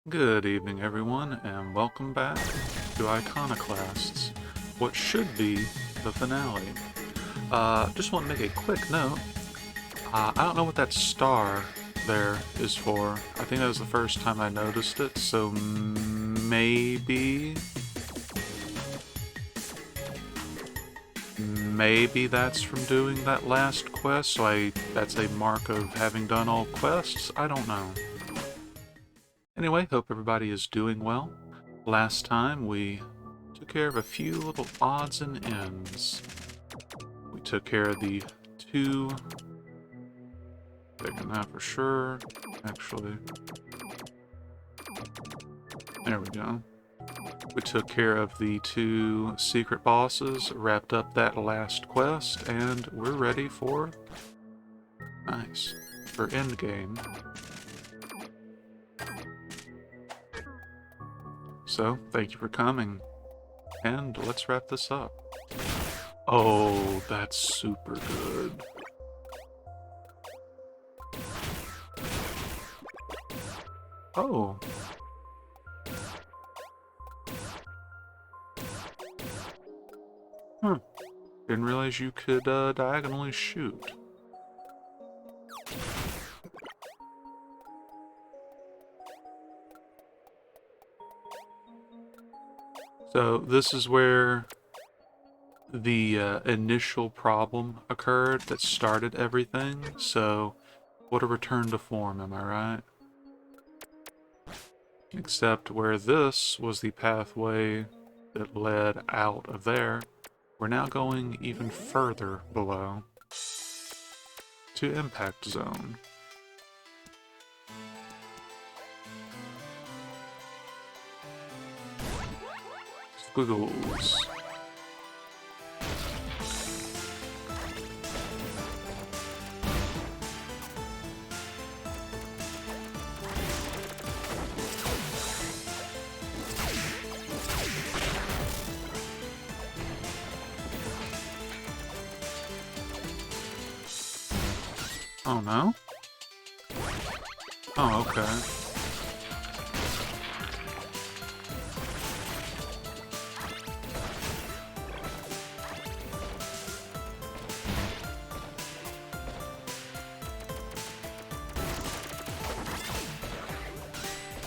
Good evening, everyone, and welcome back to Iconoclasts, what should be the finale. Just want to make a quick note. I don't know what that star there is for. I think that was the first time I noticed it, so maybe that's from doing that last quest, so that's a mark of having done all quests. I don't know. Anyway, hope everybody is doing well. Last time we took care of a few little odds and ends. We took care of the two, taking that for sure, actually. There we go. We took care of the two secret bosses, wrapped up that last quest, and we're ready for, nice, for endgame. So, thank you for coming, and let's wrap this up. Oh, that's super good. Oh. Huh. Didn't realize you could diagonally shoot. So this is where the initial problem occurred that started everything. So what a return to form, am I right? Except where this was the pathway that led out of there, we're now going even further below to Impact Zone. Squiggles. Oh no? Oh, okay.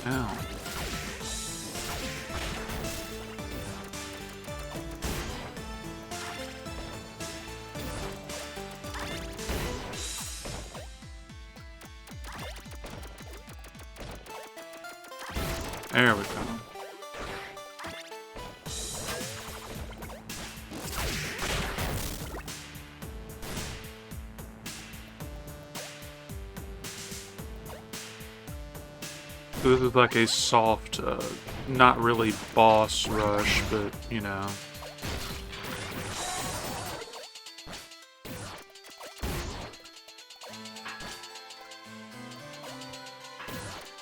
Ow. There we go. So this is like a soft, not really boss rush, but, you know.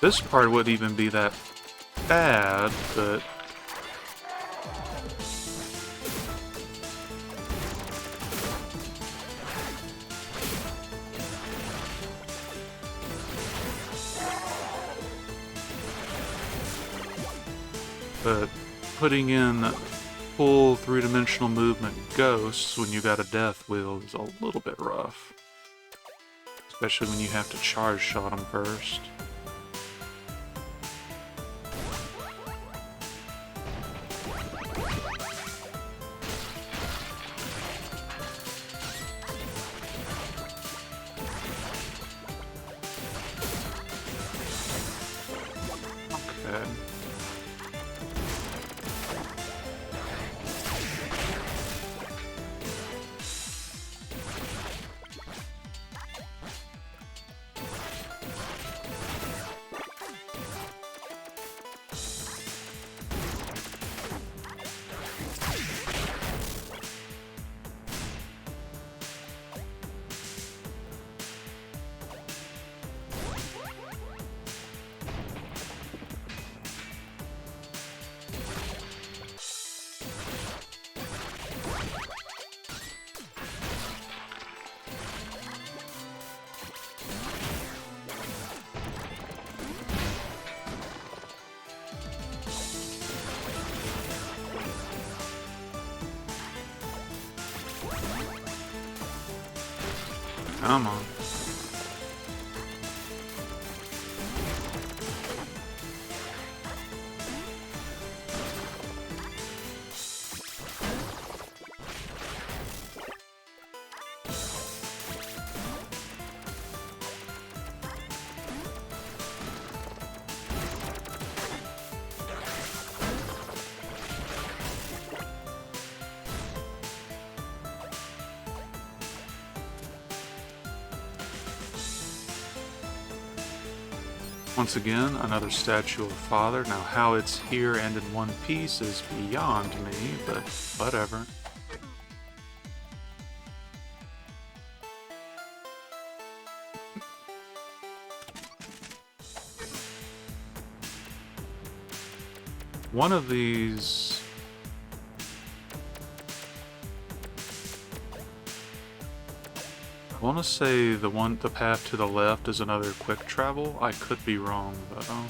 This part wouldn't even be that bad, but... But putting in full three-dimensional movement ghosts when you got a death wheel is a little bit rough. Especially when you have to charge shot them first. Okay. Come on. Once again, another statue of Father. Now, how it's here and in one piece is beyond me, but whatever. One of these... I want to say the path to the left is another quick travel. I could be wrong, though.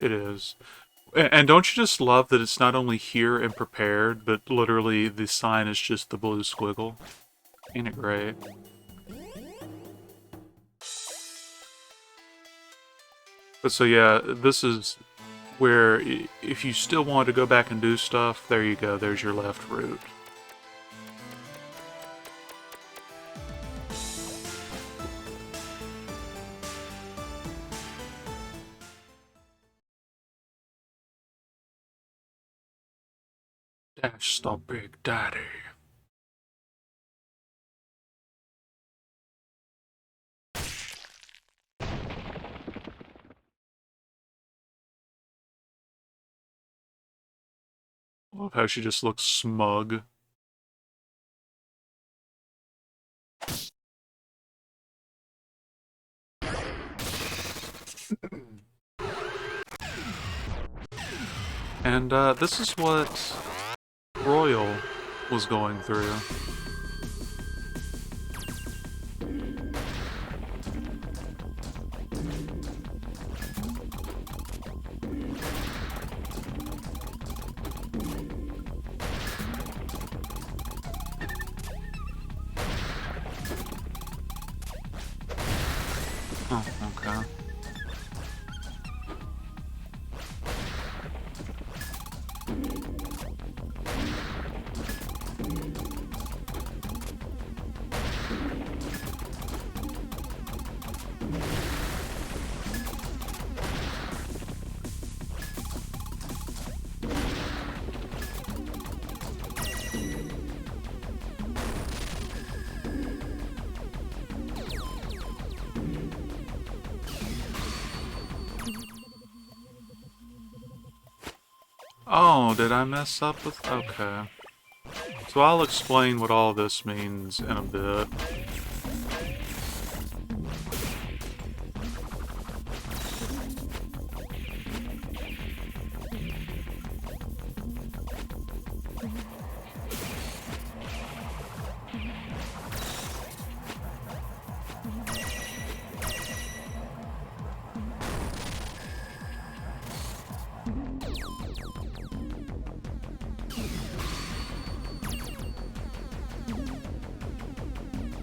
It is. And don't you just love that it's not only here and prepared, but literally the sign is just the blue squiggle? Ain't it great? But so yeah, this is where if you still want to go back and do stuff, there you go, there's your left route. That's the Big Daddy. Love how she just looks smug. And this is what Royal was going through. Oh, okay. Oh, did I mess up with... Okay. So I'll explain what all this means in a bit.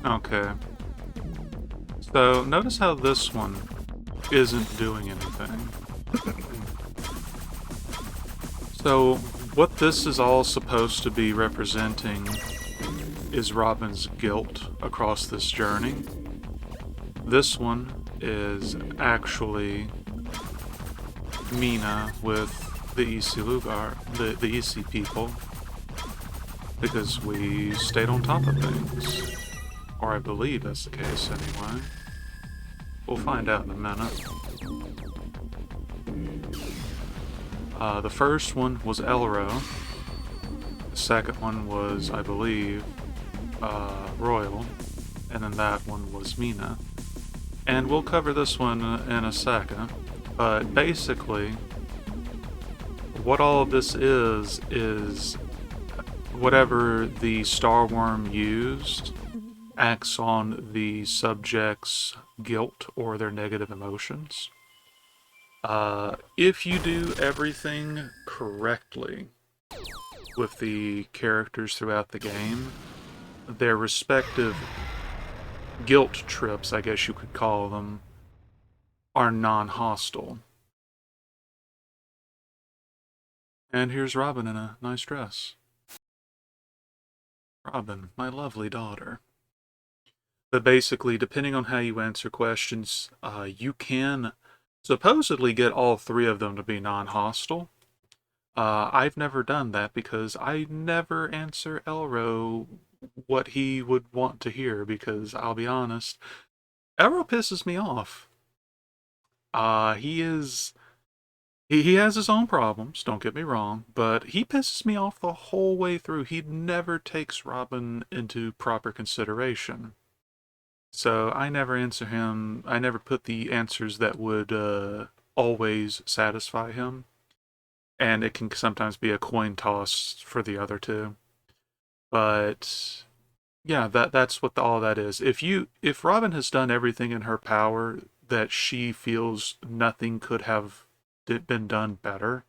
Okay. So, notice how this one isn't doing anything. So, what this is all supposed to be representing is Robin's guilt across this journey. This one is actually Mina with the EC Lugar, the EC people, because we stayed on top of things. Or I believe that's the case anyway. We'll find out in a minute. The first one was Elro. The second one was, I believe, Royal. And then that one was Mina. And we'll cover this one in a second. But basically, what all of this is whatever the Star Worm used acts on the subject's guilt or their negative emotions. If you do everything correctly with the characters throughout the game, their respective guilt trips, I guess you could call them, are non-hostile. And here's Robin in a nice dress. Robin, my lovely daughter. But basically, depending on how you answer questions, you can supposedly get all three of them to be non-hostile. I've never done that because I never answer Elro what he would want to hear because I'll be honest, Elro pisses me off. He is he has his own problems, don't get me wrong, but he pisses me off the whole way through. He never takes Robin into proper consideration. So I never answer him. I never put the answers that would always satisfy him. And it can sometimes be a coin toss for the other two. But yeah, that's what all that is. If Robin has done everything in her power that she feels nothing could have been done better,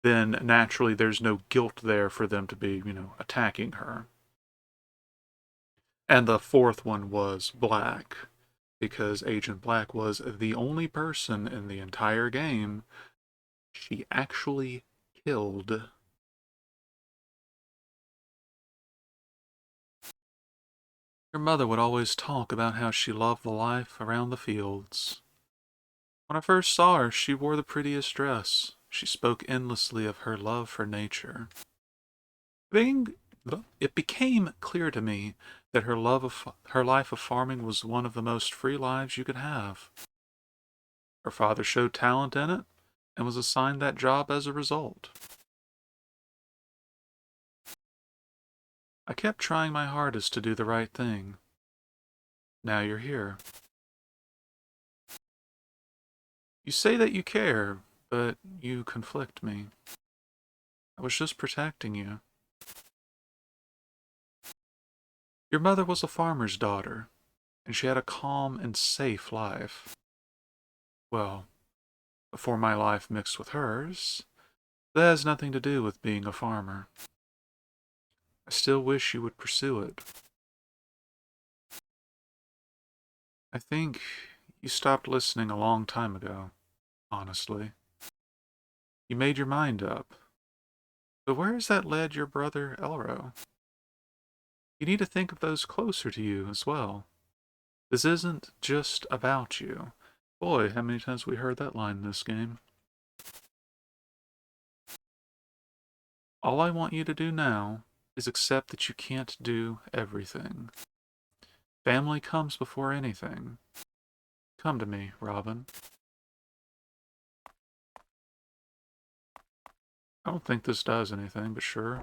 then naturally there's no guilt there for them to be, attacking her. And the fourth one was Black, because Agent Black was the only person in the entire game she actually killed. Her mother would always talk about how she loved the life around the fields. When I first saw her, she wore the prettiest dress. She spoke endlessly of her love for nature. It became clear to me that her life of farming was one of the most free lives you could have. Her father showed talent in it and was assigned that job as a result. I kept trying my hardest to do the right thing. Now you're here. You say that you care, but you conflict me. I was just protecting you. Your mother was a farmer's daughter, and she had a calm and safe life. Well, before my life mixed with hers, that has nothing to do with being a farmer. I still wish you would pursue it. I think you stopped listening a long time ago, honestly. You made your mind up. But where has that led your brother, Elro? You need to think of those closer to you as well. This isn't just about you. Boy, how many times we heard that line in this game. All I want you to do now is accept that you can't do everything. Family comes before anything. Come to me, Robin. I don't think this does anything, but sure.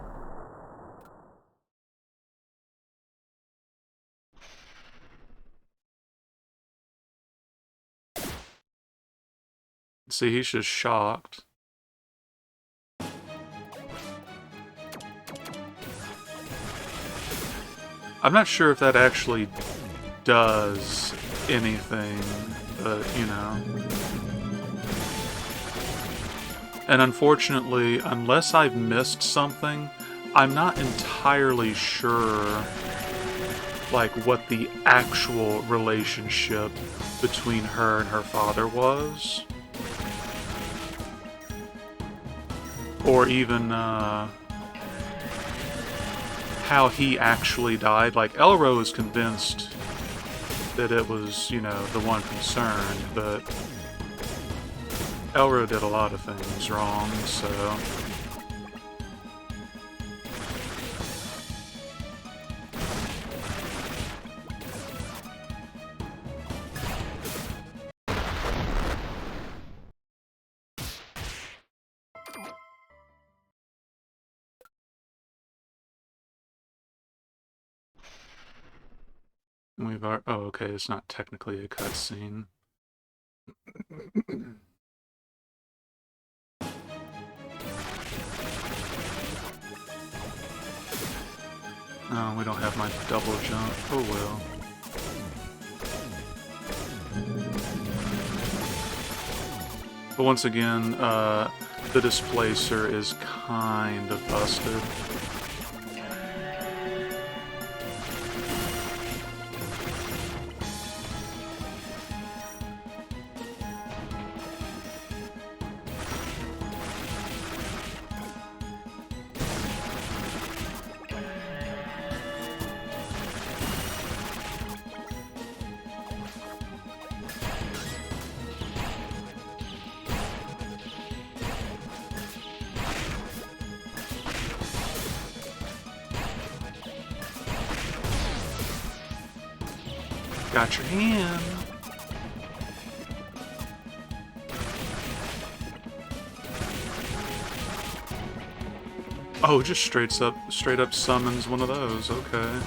See, he's just shocked. I'm not sure if that actually does anything, but, And unfortunately, unless I've missed something, I'm not entirely sure, like, what the actual relationship between her and her father was. Or even, how he actually died. Like, Elro is convinced that it was, the one concerned, but Elro did a lot of things wrong, so... Oh, okay, it's not technically a cutscene. Oh, we don't have my double jump. Oh well. But once again, the displacer is kind of busted. Got your hand. Oh, just straight up summons one of those. Okay.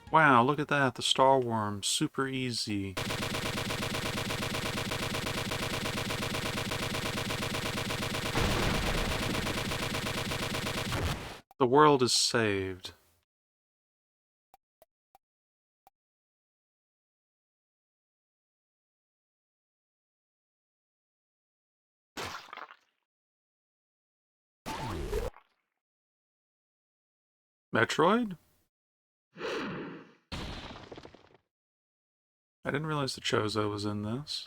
Wow, look at that. The Star Worm. Super easy. The world is saved. Metroid? I didn't realize the Chozo was in this.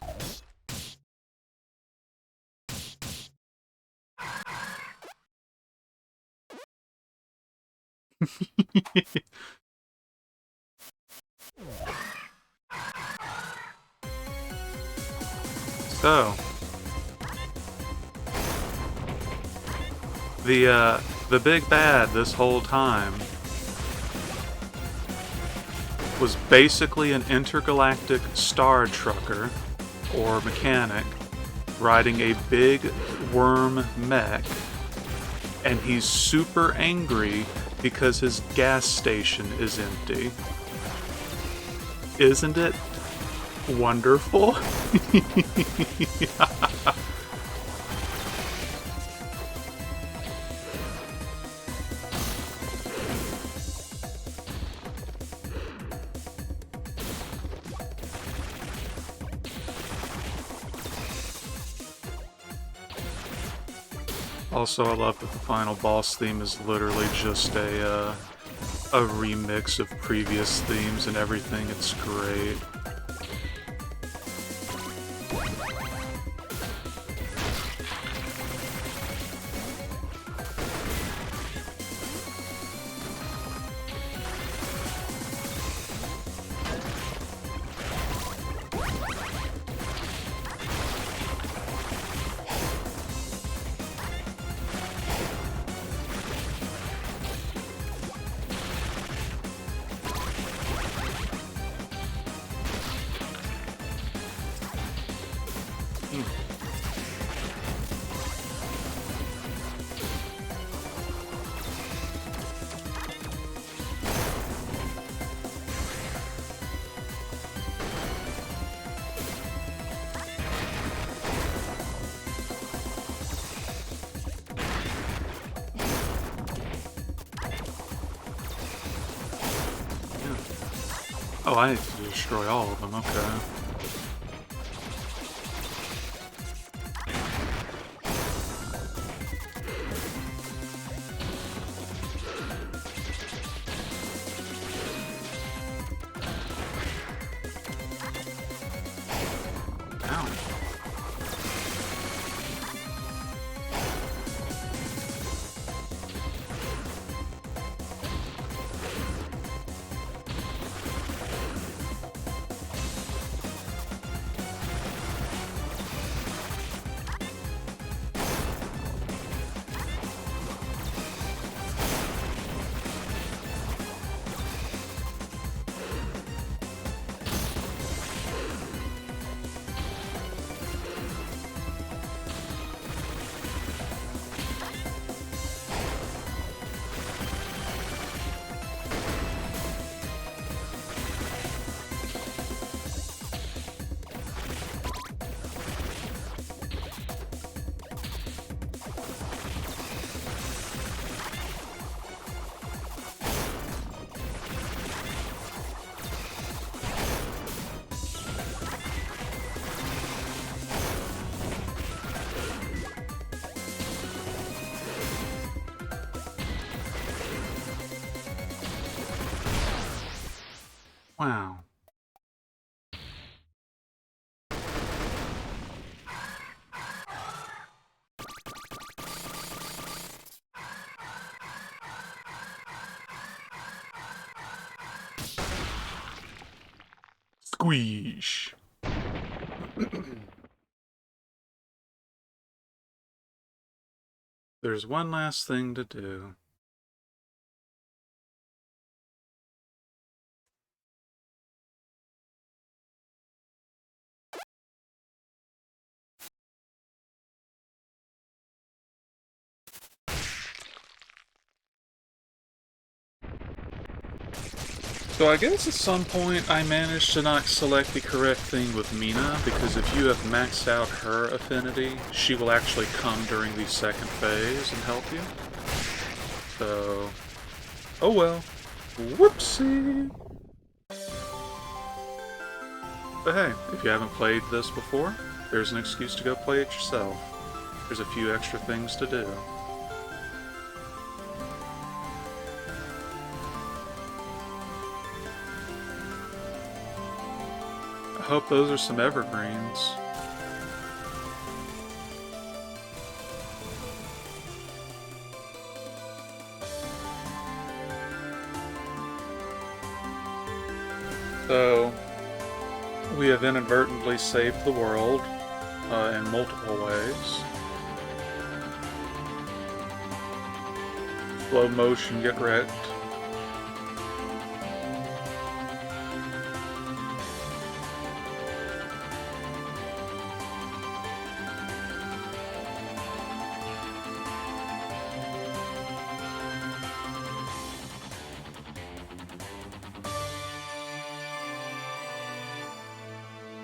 So, the big bad this whole time was basically an intergalactic star trucker or mechanic riding a big worm mech, and he's super angry because his gas station is empty. Isn't it wonderful? Also, I love that the final boss theme is literally just a remix of previous themes and everything. It's great. Oh, I have to destroy all of them, okay. Wow. Squeesh. There's one last thing to do. So I guess at some point I managed to not select the correct thing with Mina, because if you have maxed out her affinity, she will actually come during the second phase and help you. So, oh well. Whoopsie! But hey, if you haven't played this before, there's an excuse to go play it yourself. There's a few extra things to do. I hope those are some evergreens. So, we have inadvertently saved the world in multiple ways. Slow motion, get wrecked.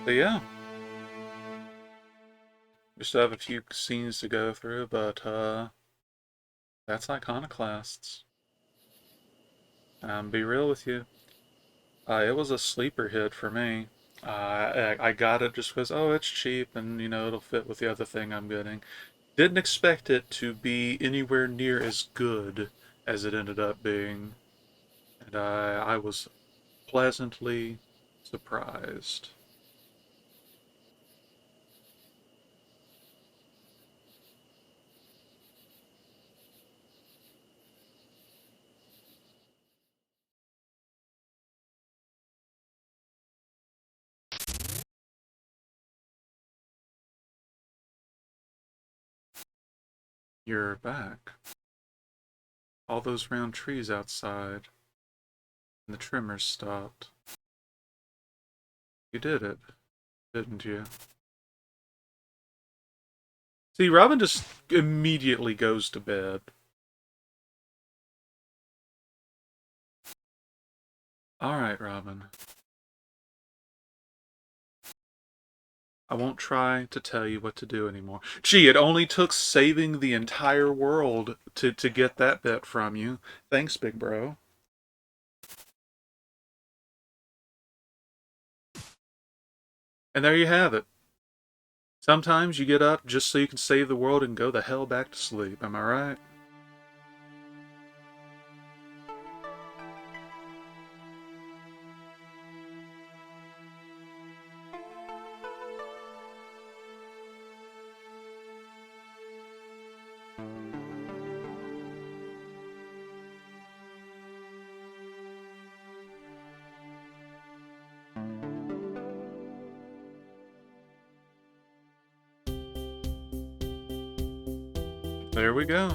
But yeah. We still have a few scenes to go through, but that's Iconoclasts. Be real with you. It was a sleeper hit for me. I got it just because, oh, it's cheap and, you know, it'll fit with the other thing I'm getting. Didn't expect it to be anywhere near as good as it ended up being. And I was pleasantly surprised. You're back. All those round trees outside, and the trimmers stopped. You did it, didn't you? See, Robin just immediately goes to bed. Alright, Robin. I won't try to tell you what to do anymore. Gee, it only took saving the entire world to get that bit from you. Thanks, big bro. And there you have it. Sometimes you get up just so you can save the world and go the hell back to sleep. Am I right? There we go.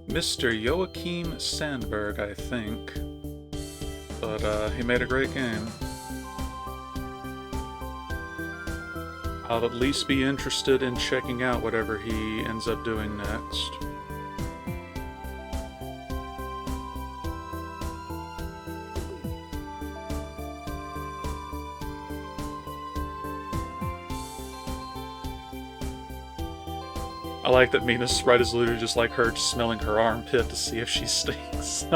Mr. Joachim Sandberg, I think. But he made a great game. I'll at least be interested in checking out whatever he ends up doing next. I like that Mina's sprite is literally just like her just smelling her armpit to see if she stinks.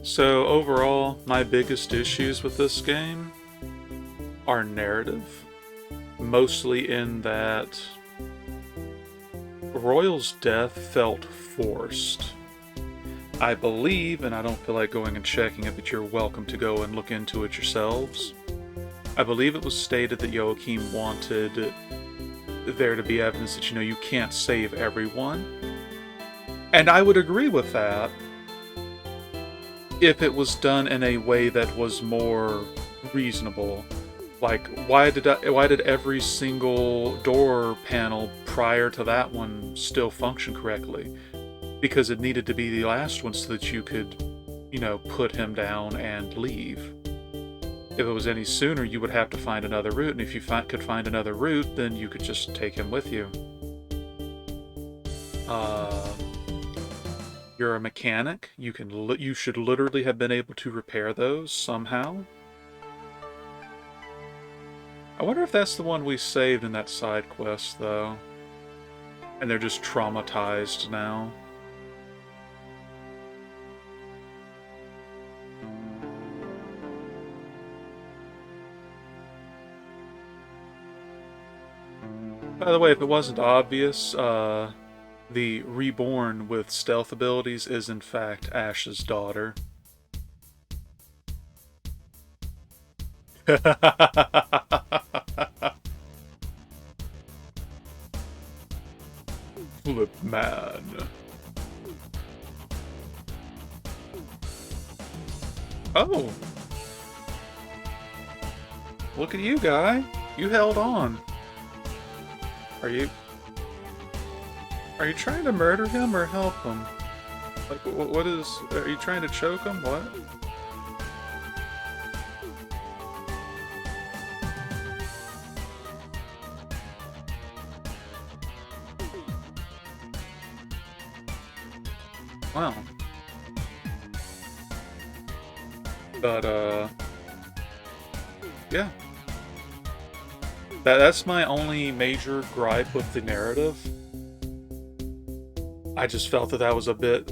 So overall, my biggest issues with this game are narrative. mostly in that Royal's death felt forced. I believe, and I don't feel like going and checking it, but you're welcome to go and look into it yourselves. I believe it was stated that Joachim wanted there to be evidence that, you can't save everyone. And I would agree with that if it was done in a way that was more reasonable. Like, why did every single door panel prior to that one still function correctly? Because it needed to be the last one so that you could, put him down and leave. If it was any sooner, you would have to find another route, and if you could find another route, then you could just take him with you. You're a mechanic. You should literally have been able to repair those somehow. I wonder if that's the one we saved in that side quest, though. And they're just traumatized now. By the way, if it wasn't obvious, the Reborn with stealth abilities is in fact Ash's daughter. Flip man. Oh! Look at you, guy. You held on. Are you trying to murder him or help him? Like, what is... Are you trying to choke him? What? Wow. But, yeah. That's my only major gripe with the narrative. I just felt that was a bit...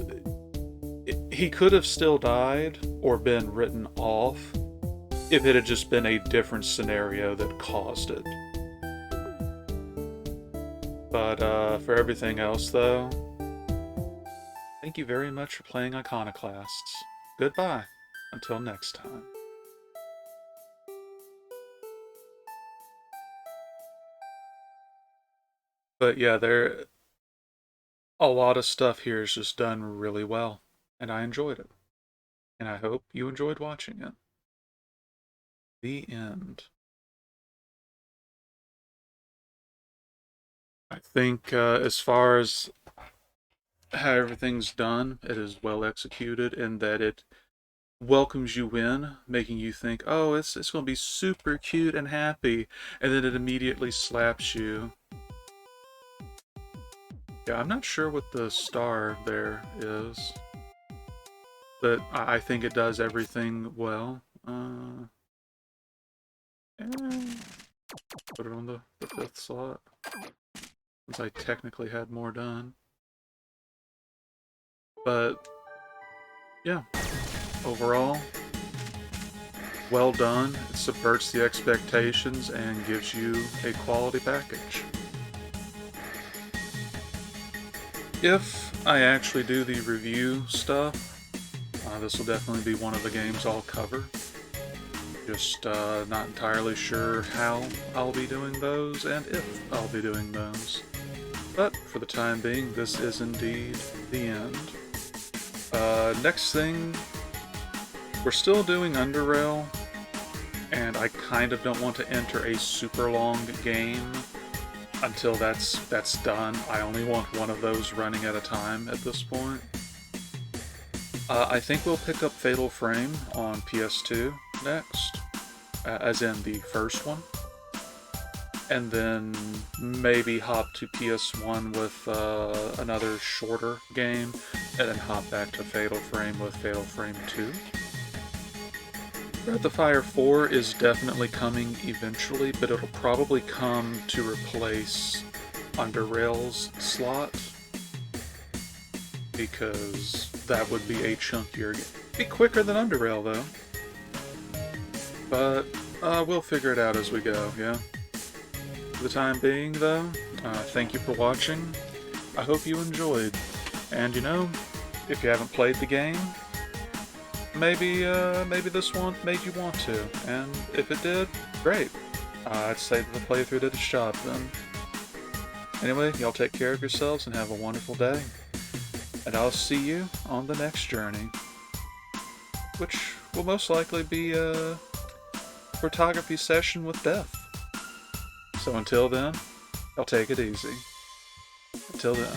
He could have still died or been written off if it had just been a different scenario that caused it. But for everything else, though, thank you very much for playing Iconoclasts. Goodbye. Until next time. But yeah, a lot of stuff here is just done really well, and I enjoyed it. And I hope you enjoyed watching it. The end. I think as far as how everything's done, it is well executed in that it welcomes you in, making you think, oh, it's going to be super cute and happy, and then it immediately slaps you. Yeah, I'm not sure what the star there is, but I think it does everything well. Put it on the 5th slot, since I technically had more done. But, yeah, overall, well done. It subverts the expectations and gives you a quality package. If I actually do the review stuff, this will definitely be one of the games I'll cover. Just not entirely sure how I'll be doing those and if I'll be doing those. But for the time being, this is indeed the end. Next thing, we're still doing Underrail, and I kind of don't want to enter a super long game until that's done. I only want one of those running at a time at this point. I think we'll pick up Fatal Frame on PS2 next, as in the first one, and then maybe hop to PS1 with another shorter game, and then hop back to Fatal Frame with Fatal Frame 2. Breath of Fire 4 is definitely coming eventually, but it'll probably come to replace Underrail's slot, because that would be a chunkier game. Be quicker than Underrail, though. But we'll figure it out as we go, yeah? For the time being, though, thank you for watching. I hope you enjoyed. And you know, if you haven't played the game, maybe this one made you want to. And if it did, great. I'd say that the playthrough did its job then. Anyway, y'all take care of yourselves and have a wonderful day. And I'll see you on the next journey, which will most likely be a photography session with Death. So until then, I'll take it easy. Until then.